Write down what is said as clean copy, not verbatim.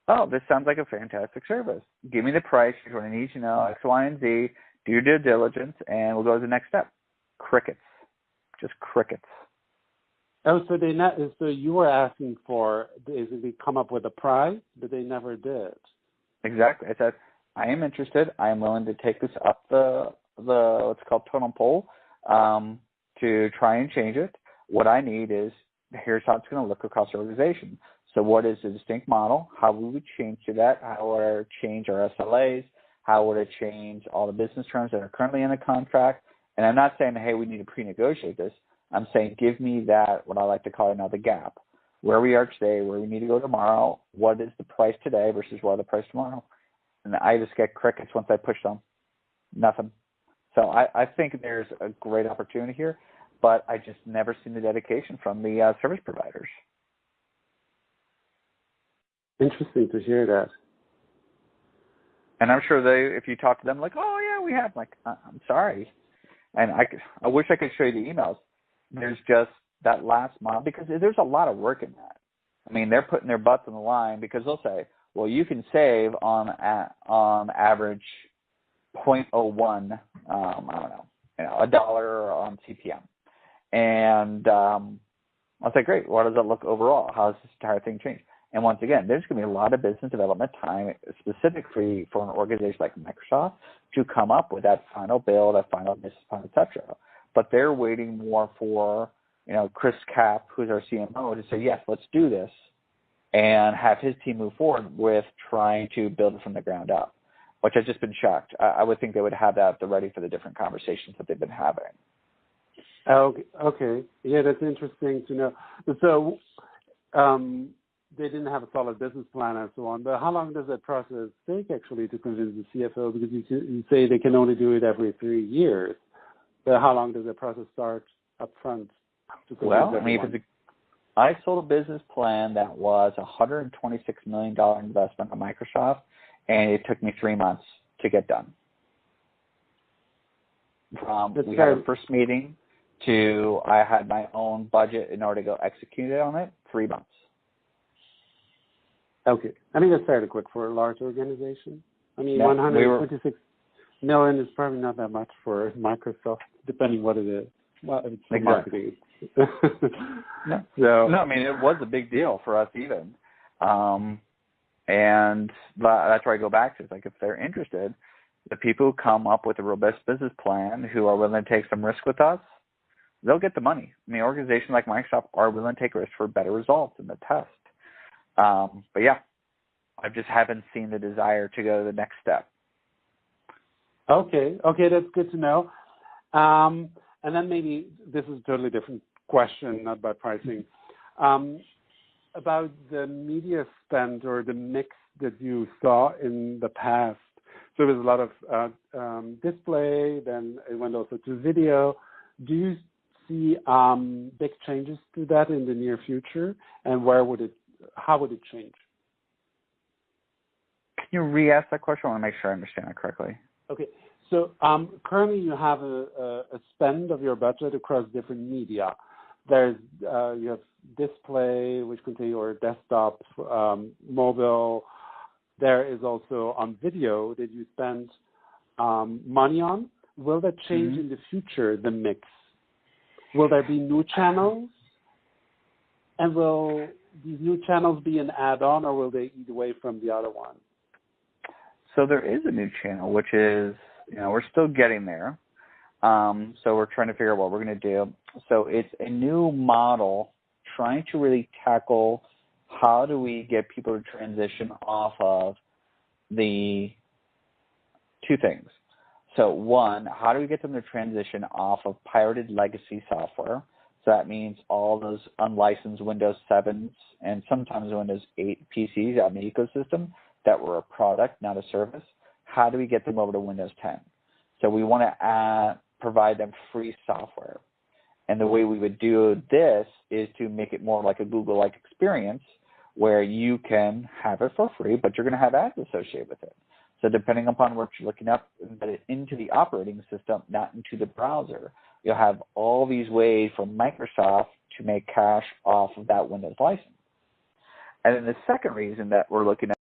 oh, this sounds like a fantastic service. Give me the price. Here's what I need to know, X, Y, and Z. Do your due diligence, and we'll go to the next step. Crickets. Just crickets. Oh, so so you were asking for basically come up with a price, but they never did. Exactly. I said, I am interested. I am willing to take this up the what's called totem pole to try and change it. What I need is, here's how it's going to look across the organization. So what is the distinct model? How would we change to that? How would it change our SLAs? How would it change all the business terms that are currently in the contract? And I'm not saying, hey, we need to pre-negotiate this. I'm saying, give me that, what I like to call now the gap. Where we are today, where we need to go tomorrow, what is the price today versus what is the price tomorrow? And I just get crickets once I push them. Nothing. So I think there's a great opportunity here, but I just never seen the dedication from the service providers. Interesting to hear that. And I'm sure if you talk to them, like, oh, yeah, we have. Like, I'm sorry. And I wish I could show you the emails. There's just that last mile, because there's a lot of work in that. I mean, they're putting their butts on the line, because they'll say, well, you can save on average 0.01, I don't know, $1 on CPM. And I'll say, great, what does that look overall? How does this entire thing change? And once again, there's going to be a lot of business development time specifically for an organization like Microsoft to come up with that final bill, that final business plan, et cetera. But they're waiting more for, Chris Kapp, who's our CMO, to say, yes, let's do this, and have his team move forward with trying to build it from the ground up, which I've just been shocked. I would think they would have that at the ready for the different conversations that they've been having. Okay. Yeah, that's interesting to know. So they didn't have a solid business plan and so on, but how long does that process take actually to convince the CFO? Because you say they can only do it every 3 years. But how long does the process start up front to convince everyone? I sold a business plan that was a $126 million investment on Microsoft, and it took me 3 months to get done. We had our first meeting to I had my own budget in order to go execute it on it, 3 months. Okay. I think that's fairly quick for a large organization. I mean, $126 million is probably not that much for Microsoft, depending what it is. Well, it's marketing. No, I mean, it was a big deal for us even. And that's where I go back to. It's like, if they're interested, the people who come up with a robust business plan, who are willing to take some risk with us, they'll get the money. I mean, organizations like Microsoft are willing to take risks for better results in the test. But yeah, I just haven't seen the desire to go to the next step. Okay, that's good to know. And then maybe this is a totally different question, not about pricing, about the media spend or the mix that you saw in the past. So there was a lot of display, then it went also to video. Do you see big changes to that in the near future, and how would it change? Can you re-ask that question? I want to make sure I understand it correctly. Okay. So currently you have a spend of your budget across different media. There's you have display, which contains your desktop, mobile. There is also on video that you spend money on. Will that change in the future, the mix? Will there be new channels? And will these new channels be an add-on, or will they eat away from the other one? So there is a new channel, which is, we're still getting there. So we're trying to figure out what we're going to do. So it's a new model trying to really tackle how do we get people to transition off of the two things. So one, how do we get them to transition off of pirated legacy software? So that means all those unlicensed Windows 7s and sometimes Windows 8 PCs out in the ecosystem that were a product, not a service. How do we get them over to Windows 10? So we want to provide them free software. And the way we would do this is to make it more like a Google-like experience where you can have it for free, but you're going to have ads associated with it. So depending upon what you're looking up, embedded into the operating system, not into the browser, you'll have all these ways for Microsoft to make cash off of that Windows license. And then the second reason that we're looking at